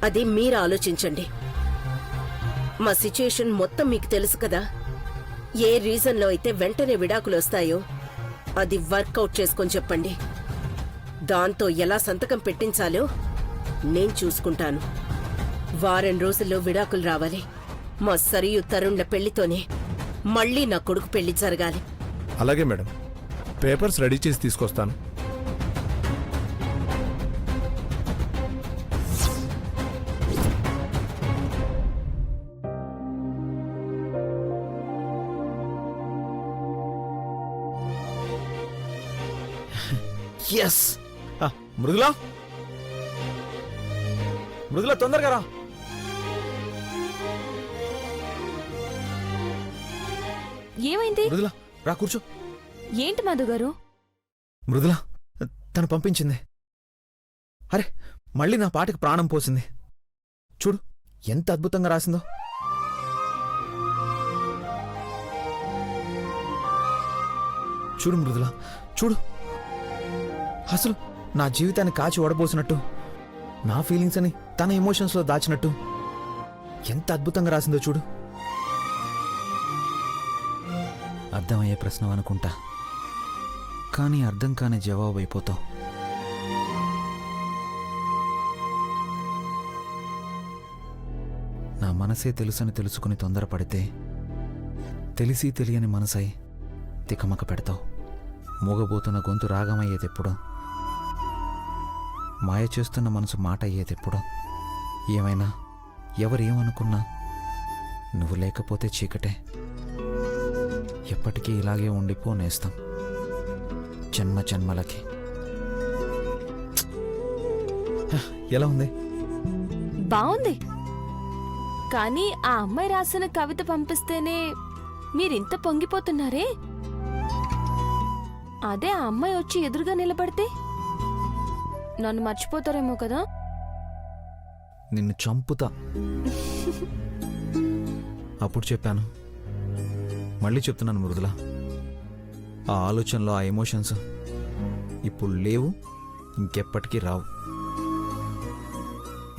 అది మీరు ఆలోచించండి. మా సిచ్యుయేషన్ మొత్తం మీకు తెలుసు కదా. ఏ రీజన్లో అయితే వెంటనే విడాకులు వస్తాయో అది వర్కౌట్ చేసుకొని చెప్పండి. దాంతో ఎలా సంతకం పెట్టించాలో నేను చూసుకుంటాను. వారం రోజుల్లో విడాకులు రావాలి. మా సరియు తరుణ్ల పెళ్లితోనే మళ్ళీ నా కొడుకు పెళ్లి జరగాలి. అలాగే మేడం, పేపర్స్ రెడీ చేసి తీసుకొస్తాను. ఎస్ మృదులా, మృదులా తొందరగా రా. ఏమైంది? మృదులా రా, కూర్చో. ఏంటి మధు గారు? మృదులా తను పంపించింది. అరే, మళ్ళీ నా పాటకి ప్రాణం పోసింది. చూడు ఎంత అద్భుతంగా రాసిందో. చూడు మృదులా, చూడు. అసలు నా జీవితాన్ని కాచి వడబోసినట్టు, నా ఫీలింగ్స్ అని తన ఎమోషన్స్లో దాచినట్టు ఎంత అద్భుతంగా రాసిందో చూడు. అర్థమయ్యే ప్రశ్న అనుకుంటా, కానీ అర్థం కాని జవాబు అయిపోతావు. నా మనసే తెలుసని తెలుసుకుని తొందరపడితే తెలిసి తెలియని మనసై తికమక పెడతావు. మూగబోతున్న గొంతు రాగమయ్యేదెప్పుడో, మాయ చేస్తున్న మనసు మాట అయ్యేదెప్పుడో. ఏమైనా ఎవరేమనుకున్నా నువ్వు లేకపోతే చీకటే. ఎప్పటికీ ఇలాగే ఉండిపోనేస్తాం జన్మ జన్మలకి. ఎలా ఉంది? బావుంది. కానీ ఆ అమ్మాయి రాసిన కవిత పంపిస్తేనే మీరింత పొంగిపోతున్నారే. అదే ఆ అమ్మాయి వచ్చి ఎదురుగా నిలబడితే నన్ను మర్చిపోతారేమో కదా. నిన్ను చంపుతా. అప్పుడు చెప్పాను, మళ్ళీ చెప్తున్నాను మృదులా. ఆ ఆలోచనలో ఆ ఎమోషన్స్ ఇప్పుడు లేవు, ఇంకెప్పటికీ రావు.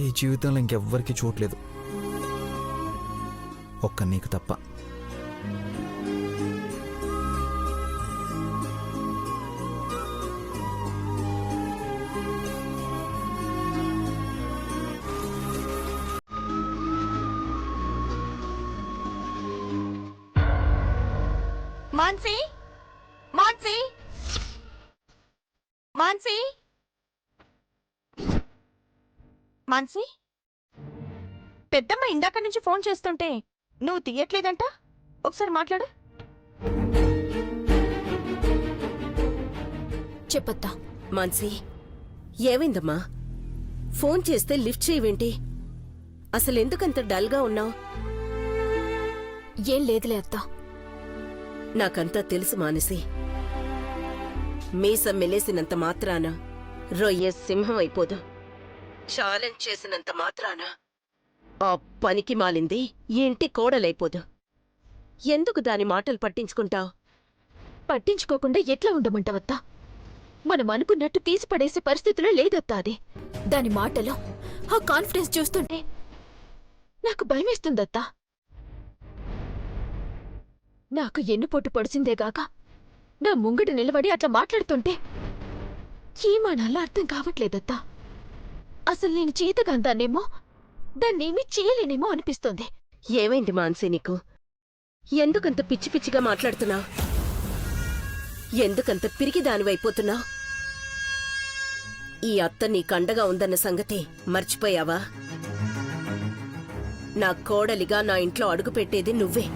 ఈ జీవితంలో ఇంకెవ్వరికీ చోట్లేదు, ఒక్క నీకు తప్ప. మాన్సీ, మాన్సీ, మాన్సీ, మాన్సీ, పెద్దమ్మ ఇందాక నుంచి ఫోన్ చేస్తుంటే నువ్వు తీయట్లేదంట. ఒకసారి మాట్లాడు. చెప్పొద్దా? మాన్సీ, ఏమైందమ్మా? ఫోన్ చేస్తే లిఫ్ట్ చేయవేంటి? అసలెందుకంత డల్గా ఉన్నావు? ఏం లేదులే అత్తా. నాకంతా తెలుసు మానసి. మీసం మెలేసినంత మాత్రాన రొయ్య సింహం అయిపోదు. ఛాలెంజ్ చేసినంత మాత్రాన ఆ పనికి మాలింది ఇంటి కోడలైపోదు. ఎందుకు దాని మాటలు పట్టించుకుంటావు? పట్టించుకోకుండా ఎట్లా ఉండమంటావత్తా? మనం అనుకున్నట్టు తీసి పడేసే పరిస్థితిలో లేదత్తా అది. దాని మాటలో ఆ కాన్ఫిడెన్స్ చూస్తుంటే నాకు భయమేస్తుందత్తా. నాకు ఎన్నుపోటు పొడిసిందేగాక నా ముంగట నిలబడి అట్లా మాట్లాడుతుంటే ఏమనాలో అర్థం కావట్లేదత్తా. అసలు నేను చీతగాందాన్నేమో, దాన్నేమీ చేయలేనేమో అనిపిస్తోంది. ఏమైంది మాన్సీ నీకు? ఎందుకంత పిచ్చి పిచ్చిగా మాట్లాడుతున్నావు? ఎందుకంత పిరికి దానివైపోతున్నావు? ఈ అత్త నీకండగా ఉందన్న సంగతి మర్చిపోయావా? నా కోడలిగా నా ఇంట్లో అడుగుపెట్టేది నువ్వే.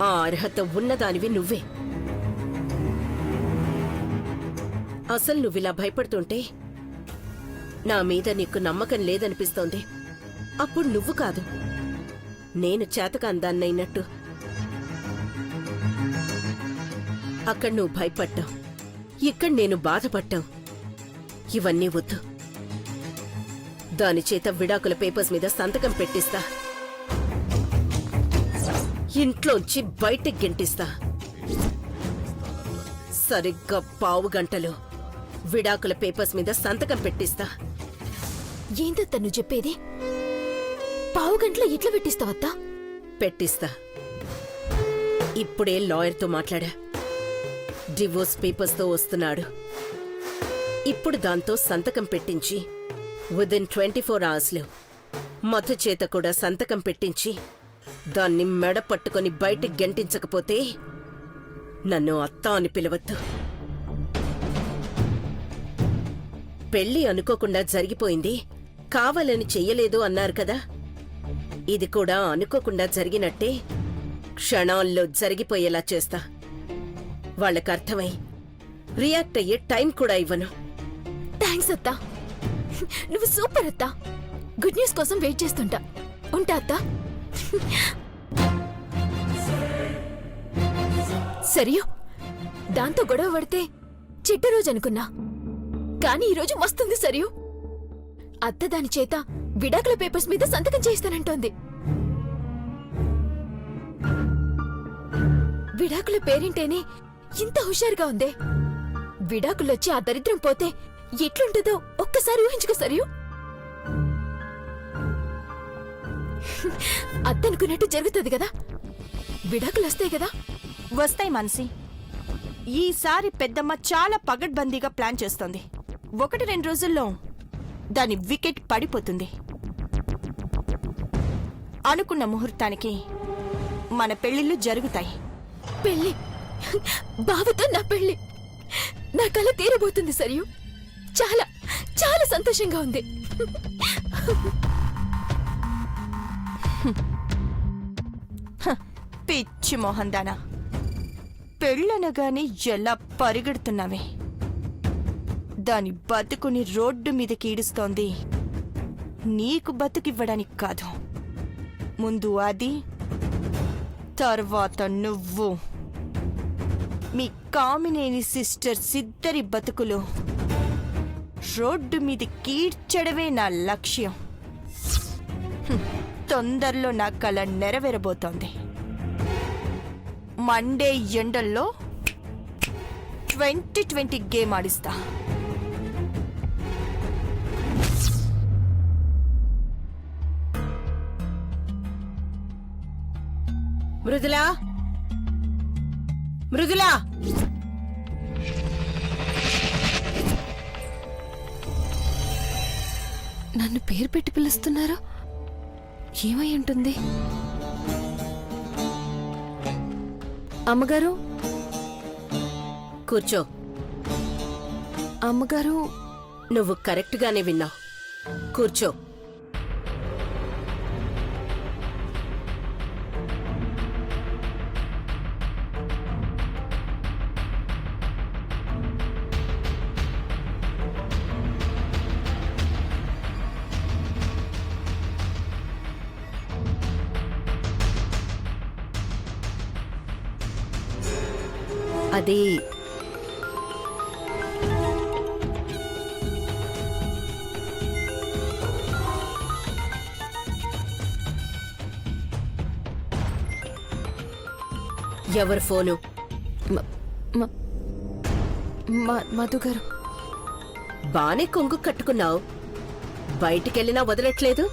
ఆ అర్హత ఉన్నదానివి నువ్వే. అసలు నువ్విలా భయపడుతుంటే నా మీద నీకు నమ్మకం లేదనిపిస్తోంది. అప్పుడు నువ్వు కాదు, నేను చేతకాందాన్నైనట్టు. అక్కడ నువ్వు భయపడ్డావు, ఇక్కడ నేను బాధపడ్డావు. ఇవన్నీ వద్దు. దాని చేత విడాకుల పేపర్స్ మీద సంతకం పెట్టిస్తా. ఇంట్లోంచి బయటికి గెంటిస్తా. సరిగ్గా 15 గంటలు విడాకుల పేపర్స్ మీద సంతకం పెట్టిస్తా. ఏందత్తా నువ్వు చెప్పేది? పావు గంటలో ఎట్లా పెట్టిస్తావత్తా? పెట్టిస్తా. ఇప్పుడే లాయర్తో మాట్లాడా. డివోర్స్ పేపర్స్తో వస్తున్నాడు. ఇప్పుడు దాంతో సంతకం పెట్టించి విదిన్ 24 అవర్స్లో మధు చేత కూడా సంతకం పెట్టించి దాన్ని మెడ పట్టుకొని బయటికి గెంటించకపోతే నన్ను అత్త అని పిలవద్దు. పెళ్లి అనుకోకుండా జరిగిపోయింది, కావాలని చెయ్యలేదు అన్నారు కదా. ఇది కూడా అనుకోకుండా జరిగినట్టే క్షణాల్లో జరిగిపోయేలా చేస్తా. వాళ్ళకర్థమై రియాక్ట్ అయ్యే టైం కూడా ఇవ్వను. థ్యాంక్స్ అత్తా, నువ్వు సూపర్ అత్తా. గుడ్ న్యూస్ కోసం వెయిట్ చేస్తుంటా. ఉంటా అత్తా. సరియో, దాంతో గొడవ పడితే చెడ్డ రోజు అనుకున్నా, కానీ ఈరోజు మస్తుంది సరియు. అత్త దాని చేత విడాకుల పేపర్స్ మీద సంతకం చేస్తానంటోంది. విడాకుల పేరింటేనే ఇంత హుషారుగా ఉందే. విడాకులొచ్చి ఆ దరిద్రం పోతే ఎట్లుంటుందో ఒక్కసారి ఊహించుకో సరియు. అత్తనుకున్నట్టు జరుగుతుంది కదా, విడాకులొస్తాయి కదా. వస్తాయి మాన్సి. ఈసారి పెద్దమ్మ చాలా పగడ్బందీగా ప్లాన్ చేస్తోంది. 1-2 రోజుల్లో దాని వికెట్ పడిపోతుంది. అనుకున్న ముహూర్తానికి మన పెళ్లిళ్ళు జరుగుతాయి. పెళ్లి, బావతో నా పెళ్లి. నా కల తీరబోతుంది సరియు. చాలా చాలా సంతోషంగా ఉంది. పిచ్చి మోహన్ దానా, పెళ్ళనగానే ఎలా పరిగెడుతున్నావే. దాని బతుకుని రోడ్డు మీదకి ఈడుస్తోంది నీకు బతుకివ్వడానికి కాదు. ముందు అది, తర్వాత నువ్వు. మీ కామినేని సిస్టర్స్ ఇద్దరి బతుకులు రోడ్డు మీద కీడ్చడమే నా లక్ష్యం. తొందరలో నా కల నెరవేరబోతోంది. మండే ఎండల్లో 2020 గేమ్ ఆడిస్తా. మృదులా, మృదులా, నన్ను పేరు పెట్టి పిలుస్తున్నారు. ఏమై ఉంటుంది? అమ్మగారు, కూర్చో. అమ్మగారు. నువ్వు కరెక్ట్గానే విన్నావు. కూర్చో. అది ఎవరి ఫోను? మధు గారు. బానే కొంగు కట్టుకున్నావు, బయటికెళ్ళినా వదలట్లేదు.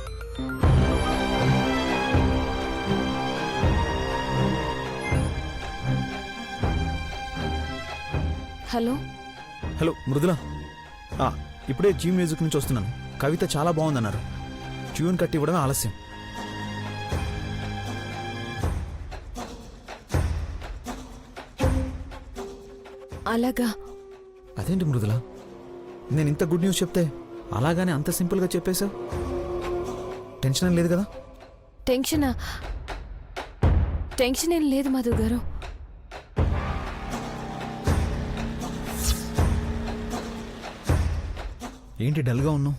హలో హలో మృదుల, ఇప్పుడే జీ మ్యూజిక్ నుంచి వస్తున్నాను. కవిత చాలా బాగుందన్నారు. ట్యూన్ కట్టి ఇవ్వడమే ఆలస్యం. అలాగా? అదేంటి మృదుల, నేను ఇంత గుడ్ న్యూస్ చెప్తే అలాగానే అంత సింపుల్గా చెప్పేశావు? టెన్షన్ ఏం లేదు కదా? టెన్షన్ ఏం లేదు మధు గారు. ఏంటి డల్గా ఉన్నావు?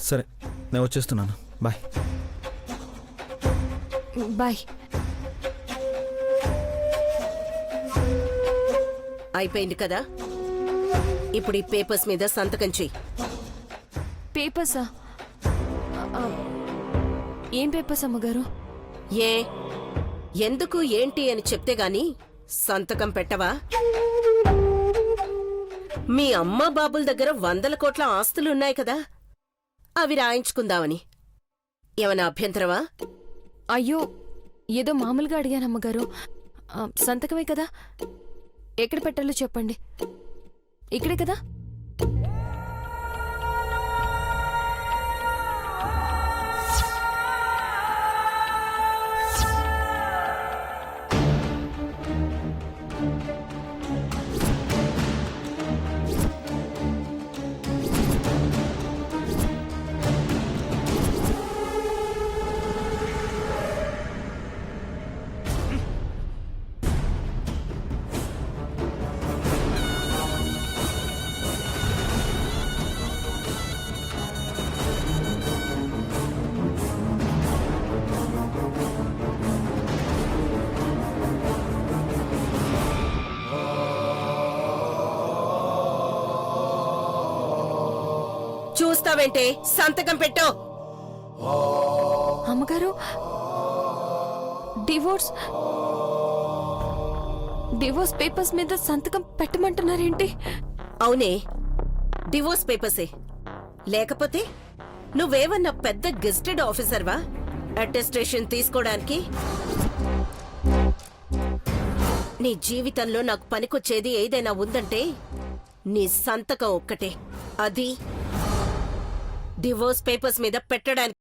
సరే, నేను వచ్చేస్తున్నాను. బాయ్. బాయ్. అయిపోయింది కదా, ఇప్పుడు ఈ పేపర్స్ మీద సంతకం చెయ్యి. పేపర్సా? ఏం పేపర్స్ అమ్మగారు? ఏ, ఎందుకు ఏంటి అని చెప్తే గాని సంతకం పెట్టవా? మీ అమ్మ బాబుల దగ్గర 100 కోట్ల ఆస్తులున్నాయి కదా, అవి రాయించుకుందామని. ఏమైనా అభ్యంతరవా? అయ్యో, ఏదో మామూలుగా అడిగాను అమ్మగారు. సంతకమే కదా, ఎక్కడ పెట్టాలో చెప్పండి. ఇక్కడే కదా? చూస్తావేంటే, సంతకం పెట్టు. అమ్మగారు, డివోర్స్ పేపర్స్ మీద సంతకం పెట్టమంటున్నారేంటి? అవునే, డివోర్స్ పేపర్సే. లేకపోతే నువ్వేమన్నా పెద్ద గెజిటెడ్ ఆఫీసర్వా అటెస్టేషన్ తీసుకోవడానికి? నీ జీవితంలో నాకు పనికొచ్చేది ఏదైనా ఉందంటే నీ సంతకం ఒక్కటే. అది డివోర్స్ పేపర్స్ మీద పెట్టడానికి.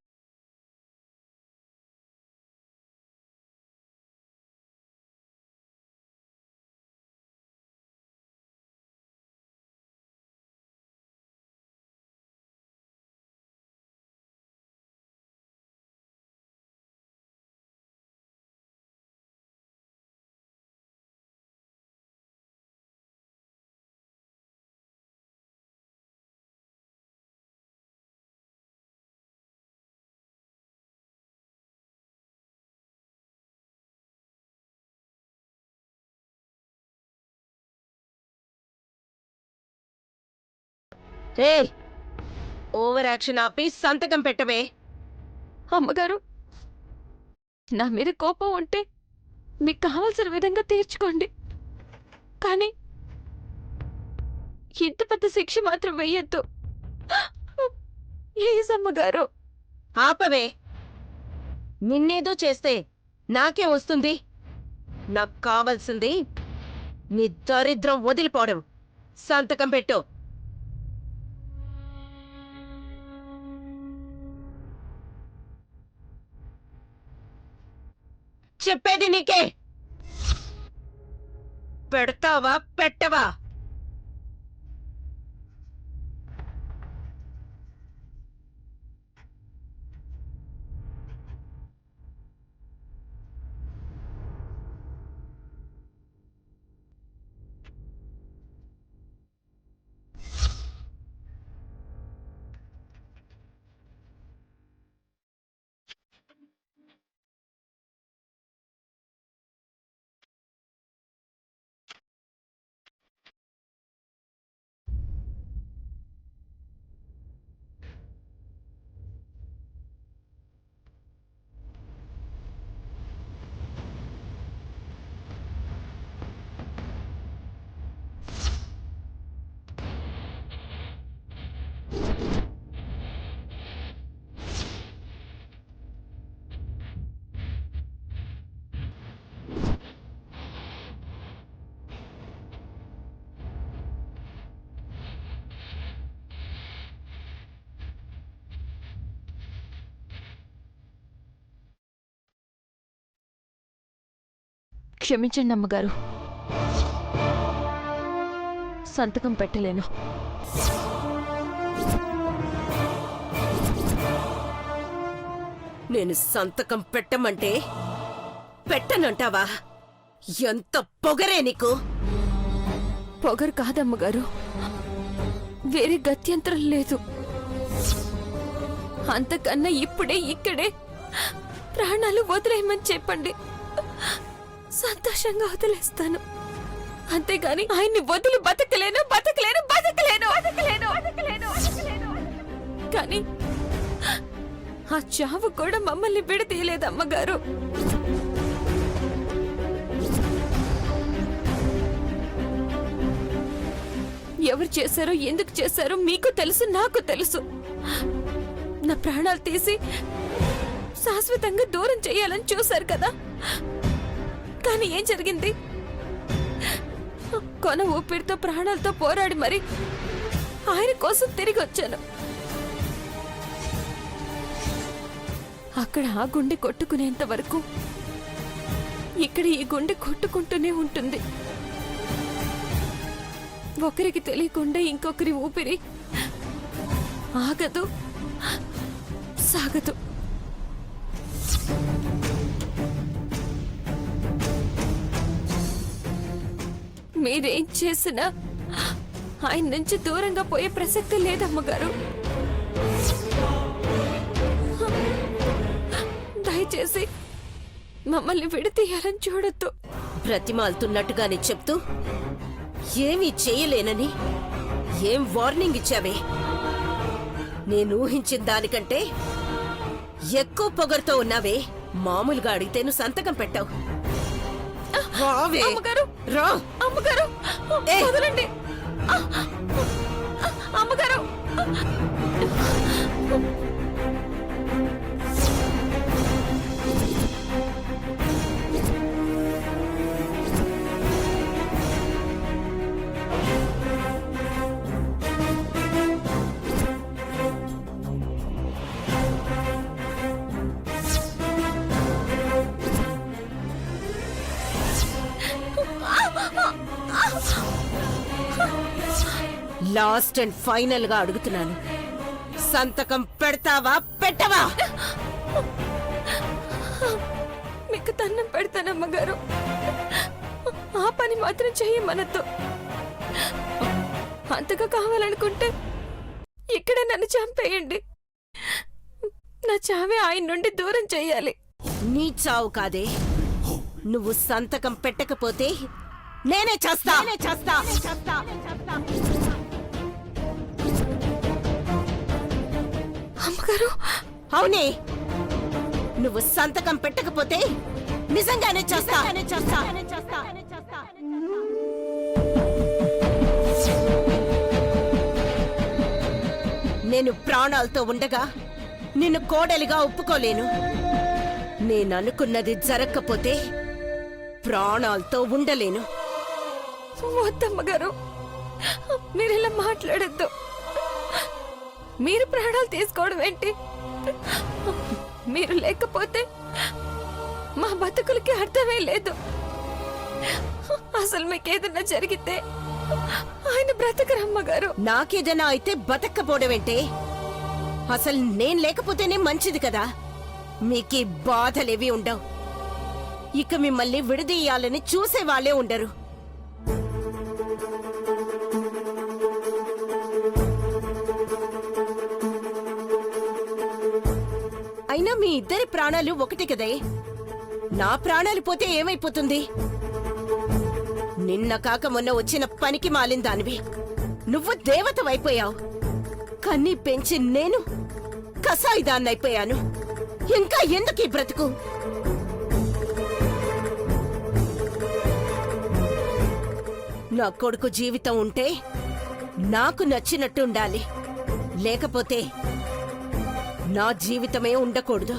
ఓవర్ యాక్షన్ ఆపి సంతకం పెట్టవే. అమ్మగారు, నా మీద కోపం ఉంటే మీకు కావాల్సిన విధంగా తీర్చుకోండి, కానీ ఇంత పెద్ద శిక్ష మాత్రం వెయ్యొద్దు. ప్లీజ్ అమ్మగారు. ఆపవే. నిన్నేదో చేస్తే నాకే వస్తుంది. నాకు కావాల్సింది నీ దరిద్రం వదిలిపోవడం. సంతకం పెట్టు. చెప్పేది నీకే. పెడతావా పెట్టవా? క్షమించండి అమ్మగారు, సంతకం పెట్టలేను. నేను సంతకం పెట్టమంటే పెట్టనంటావా? ఎంత పొగరే నీకు! పొగరు కాదమ్మగారు, వేరే గత్యంతరం లేదు. అంతకన్నా ఇప్పుడే ఇక్కడే ప్రాణాలు వదిలేయమని చెప్పండి, సంతోషంగా వదిలేస్తాను. అంతేగాని ఆయన్ని వదిలి బతకలేను బతకలేను బతకలేను బతకలేను బతకలేను బతకలేను. కానీ ఆ చావు కూడా మమ్మల్ని విడతీయలేదు అమ్మగారు. ఎవరు చేశారో ఎందుకు చేశారో మీకు తెలుసు, నాకు తెలుసు. నా ప్రాణాలు తీసి శాశ్వతంగా దూరం చేయాలని చూశారు కదా. కానీ ఏం జరిగింది? కొన ఊపిరితో ప్రాణాలతో పోరాడి మరి ఆయన కోసం తిరిగి వచ్చాను. అక్కడ ఆ గుండె కొట్టుకునేంత వరకు ఇక్కడ ఈ గుండె కొట్టుకుంటూనే ఉంటుంది. ఒకరికి తెలియకుండా ఇంకొకరి ఊపిరి ఆగదు, సాగదు. మీరేం చేసినా ఆయన నుంచి దూరంగా పోయే ప్రసక్తి లేదమ్మగారు. దయచేసి మమ్మల్ని విడతీయాలని చూడొద్దు. బ్రతిమాలుతున్నట్టుగానే చెప్తూ ఏమీ చేయలేనని ఏం వార్నింగ్ ఇచ్చావే? నేను ఊహించిన దానికంటే ఎక్కువ పొగరుతో ఉన్నావే. మామూలుగా అడిగితే నువ్వు సంతకం పెట్టావు. రావే. అమ్మగారు, రా. అమ్మగారు, ఏ. వదలండి. అమ్మగారు. లాస్ట్ అండ్ ఫైనల్ గా అడుగుతున్నాను, సంతకం పెడతావా పెట్టవా? మీకు దండం పెడతానమ్మగారు, ఆ పని మాత్రం చెయ్యమనద్దు. అంతగా కావాలనుకుంటే ఇక్కడే నన్ను చంపేయండి. నా చావే ఆయన నుండి దూరం చెయ్యాలి. నీ చావు కాదే, నువ్వు సంతకం పెట్టకపోతే నేనే చేస్తా. అమ్మగారు, అవునే, నువ్వు సంతకం పెట్టకపోతే నిజంగానే చేస్తా. నేను ప్రాణాలతో ఉండగా నిన్ను కోడలిగా ఒప్పుకోలేను. నేననుకున్నది జరగకపోతే ప్రాణాలతో ఉండలేను. వద్దమ్మగారు, మీరిలా మాట్లాడద్దు. మీరు ప్రాణాలు తీసుకోవడం ఏంటి? మీరు లేకపోతే మా బతుకులకి అర్థమే లేదు. అసలు మీకేదన్నా జరిగితే ఆయన బ్రతకరమ్మగారు. నాకేదైనా అయితే బతక్కపోవడమేంటే? అసలు నేను లేకపోతేనే మంచిది కదా. మీకీ బాధలేవి ఉండవు. ఇక మిమ్మల్ని విడదీయాలని చూసేవాళ్లే ఉండరు. అయినా మీ ఇద్దరి ప్రాణాలు ఒకటి కదే. నా ప్రాణాలు పోతే ఏమైపోతుంది? నిన్న కాక మొన్న వచ్చిన పనికి మాలిన దానివి నువ్వు దేవతవైపోయావు. కన్నీ పెంచి నేను కసాయిదాన్నైపోయాను. ఇంకా ఎందుకీ బ్రతుకు? నా కొడుకు జీవితం ఉంటే నాకు నచ్చినట్టు ఉండాలి, లేకపోతే నా జీవితమే ఉండకూడదు.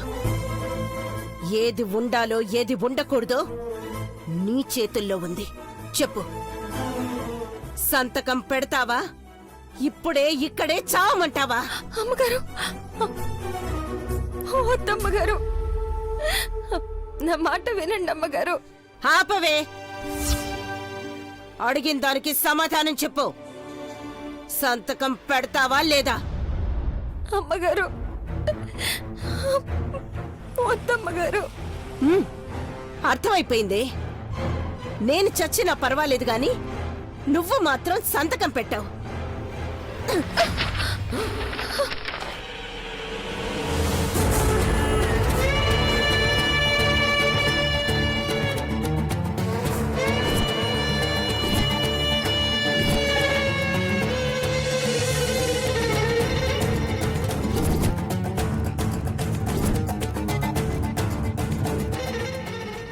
ఏది ఉండాలో ఏది ఉండకూడదో నీ చేతుల్లో ఉంది. చెప్పు, సంతకం పెడతావా? ఇప్పుడే ఇక్కడే చావమంటావా? అమ్మగారు, వద్దమ్మగారు, నా మాట వినండి అమ్మగారు. ఆపవే. అడిగిన దానికి సమాధానం చెప్పు. సంతకం పెడతావా లేదా? అమ్మగారు, వద్దమ్మగారు. అర్థమైపోయింది. నేను చచ్చినా పర్వాలేదు గాని నువ్వు మాత్రం సంతకం పెట్టావు.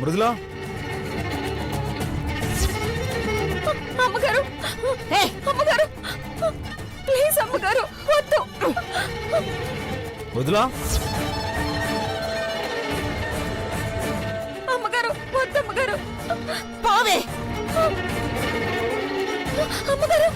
మృదులా, అమ్మగారు, ఏ, అమ్మగారు, మృదులా అమ్మగారు వద్దమ్మగారు పోవే అమ్మగారు